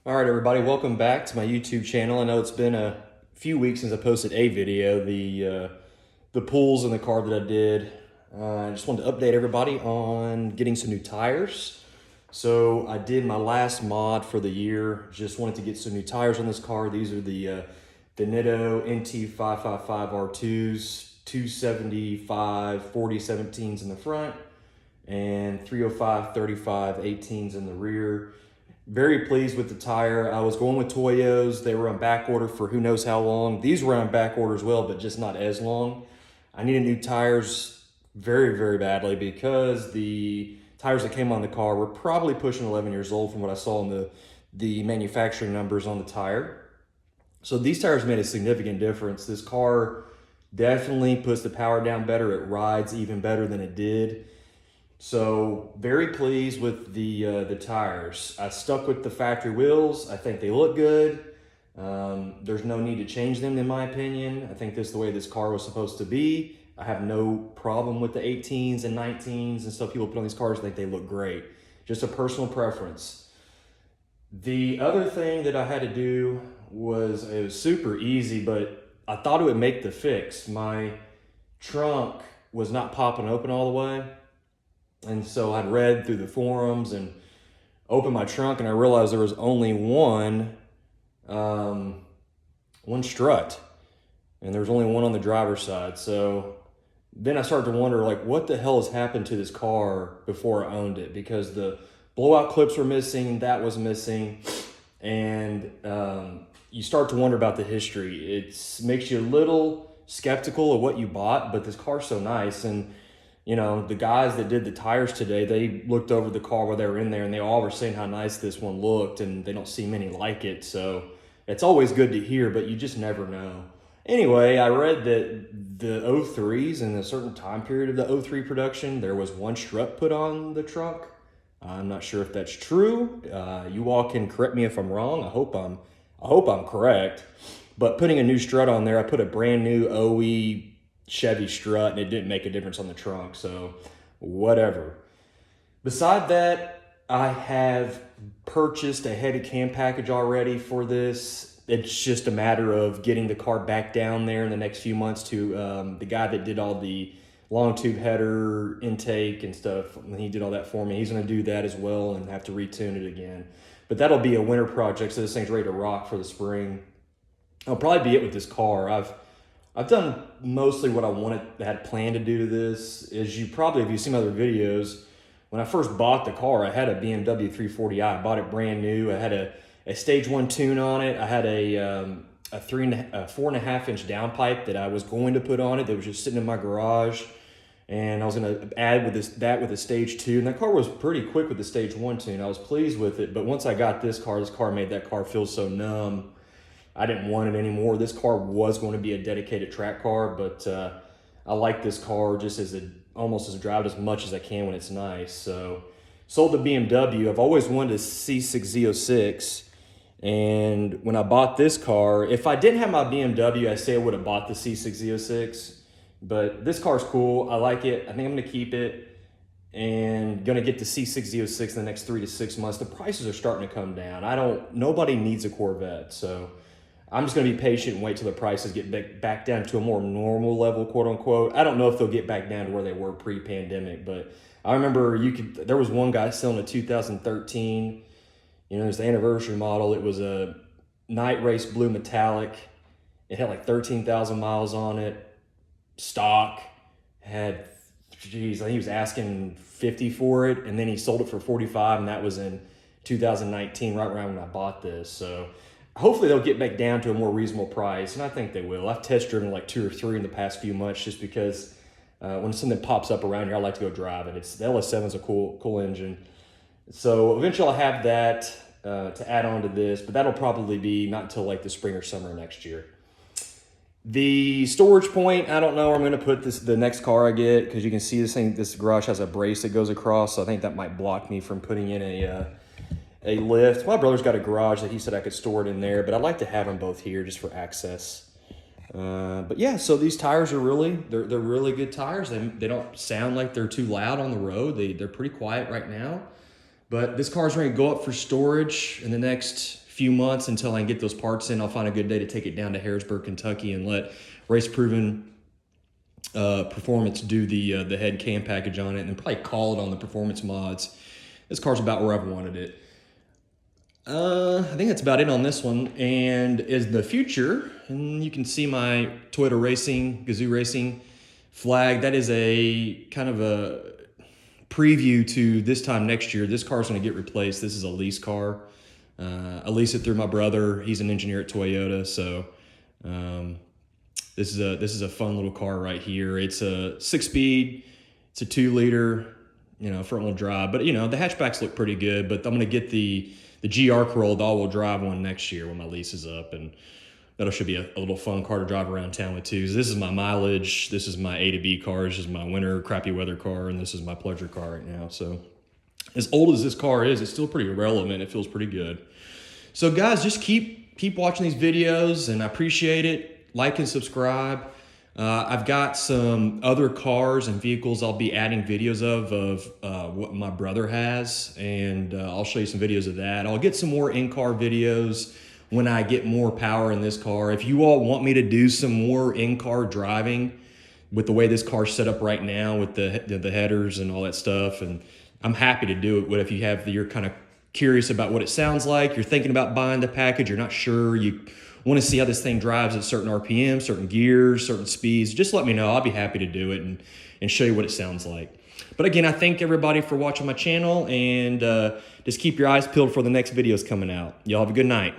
All right, everybody, welcome back to my YouTube channel. I know it's been a few weeks since I posted a video, the pulls in the car that I did. I just wanted to update everybody on getting some new tires. So I did my last mod for the year. Just wanted to get some new tires on this car. These are the Nitto NT555 R2s, 275 4017s in the front, and 305 35 18s in the rear. Very pleased with the tire. I was going with Toyos. They were on back order for who knows how long. These were on back order as well, but just not as long. I needed new tires very, very badly because the tires that came on the car were probably pushing 11 years old from what I saw in the manufacturing numbers on the tire. So these tires made a significant difference. This car definitely puts the power down better. It rides even better than it did. So very pleased with the tires. I stuck with the factory wheels. I think they look good. There's no need to change them in my opinion. I think this is the way this car was supposed to be. I have no problem with the 18s and 19s and stuff people put on these cars. I think they look great. Just a personal preference. The other thing that I had to do was, it was super easy, but I thought it would make the fix. My trunk was not popping open all the way. And so I'd read through the forums and opened my trunk, and I realized there was only one strut, and there was only one on the driver's side. So then I started to wonder, like, what the hell has happened to this car before I owned it? Because the blowout clips were missing, that was missing, and you start to wonder about the history. It makes you a little skeptical of what you bought, but this car's so nice. And you know, the guys that did the tires today, they looked over the car while they were in there, and they all were saying how nice this one looked, and they don't see many like it. So it's always good to hear, but you just never know. Anyway, I read that the 03s, in a certain time period of the 03 production, there was one strut put on the trunk. I'm not sure if that's true. You all can correct me if I'm wrong. I hope I'm correct. But putting a new strut on there, I put a brand new OE Chevy strut, and it didn't make a difference on the trunk, so whatever. Beside that, I have purchased a headed cam package already for this. It's just a matter of getting the car back down there in the next few months to the guy that did all the long tube header intake and stuff. And he did all that for me. He's going to do that as well and have to retune it again. But that'll be a winter project, so this thing's ready to rock for the spring. I'll probably be it with this car. I've done mostly what I had planned to do to this. As you probably, if you've seen other videos, when I first bought the car, I had a BMW 340i. I bought it brand new. I had a stage 1 tune on it. I had a 4.5 inch downpipe that I was going to put on it that was just sitting in my garage. And I was going to add with a stage 2. And that car was pretty quick with the stage 1 tune. I was pleased with it. But once I got this car made that car feel so numb. I didn't want it anymore. This car was going to be a dedicated track car, but I like this car just almost as drive as much as I can when it's nice. So sold the BMW. I've always wanted a C6 Z06, and when I bought this car, if I didn't have my BMW, I say I would have bought the C6 Z06, but this car's cool. I like it. I think I'm going to keep it and going to get the C6 Z06 in the next 3 to 6 months. The prices are starting to come down. Nobody needs a Corvette, so I'm just going to be patient and wait till the prices get back down to a more normal level, quote unquote. I don't know if they'll get back down to where they were pre-pandemic, but I remember there was one guy selling a 2013, it was the anniversary model. It was a night race blue metallic. It had like 13,000 miles on it. Stock. I think he was asking 50 for it, and then he sold it for 45, and that was in 2019, right around when I bought this. So hopefully they'll get back down to a more reasonable price, and I think they will. I've test driven like 2 or 3 in the past few months just because when something pops up around here, I like to go drive it. The LS7 is a cool engine. So eventually I'll have that to add on to this, but that'll probably be not until like the spring or summer next year. The storage point, I don't know where I'm going to put the next car I get, because you can see this garage has a brace that goes across, so I think that might block me from putting in a lift. My brother's got a garage that he said I could store it in there, but I'd like to have them both here just for access. But yeah, so these tires are they're really good tires. They don't sound like they're too loud on the road. They're pretty quiet right now. But this car's ready to go up for storage in the next few months until I can get those parts in. I'll find a good day to take it down to Harrisburg, Kentucky, and let Race Proven Performance do the head cam package on it, and then probably call it on the performance mods. This car's about where I've wanted it. I think that's about it on this one. And as the future, and you can see my Toyota Racing, Gazoo Racing flag. That is a kind of a preview to this time next year. This car's going to get replaced. This is a lease car. I lease it through my brother. He's an engineer at Toyota, so this is a fun little car right here. It's a 6-speed. It's a 2-liter, front wheel drive. But the hatchbacks look pretty good. But I'm going to get the GR Corolla, the all-wheel drive one next year when my lease is up, and that should be a little fun car to drive around town with too. This is my mileage. This is my A to B car. This is my winter crappy weather car, and this is my pleasure car right now. So as old as this car is, it's still pretty relevant. It feels pretty good. So guys, just keep watching these videos, and I appreciate it. Like and subscribe. I've got some other cars and vehicles I'll be adding videos of what my brother has, and I'll show you some videos of that. I'll get some more in-car videos when I get more power in this car. If you all want me to do some more in-car driving with the way this car's set up right now with the headers and all that stuff, and I'm happy to do it. But if you're kind of curious about what it sounds like, you're thinking about buying the package, you're not sure, you want to see how this thing drives at certain RPM, certain gears, certain speeds, just let me know. I'll be happy to do it and show you what it sounds like. But again, I thank everybody for watching my channel, and just keep your eyes peeled for the next videos coming out. Y'all have a good night.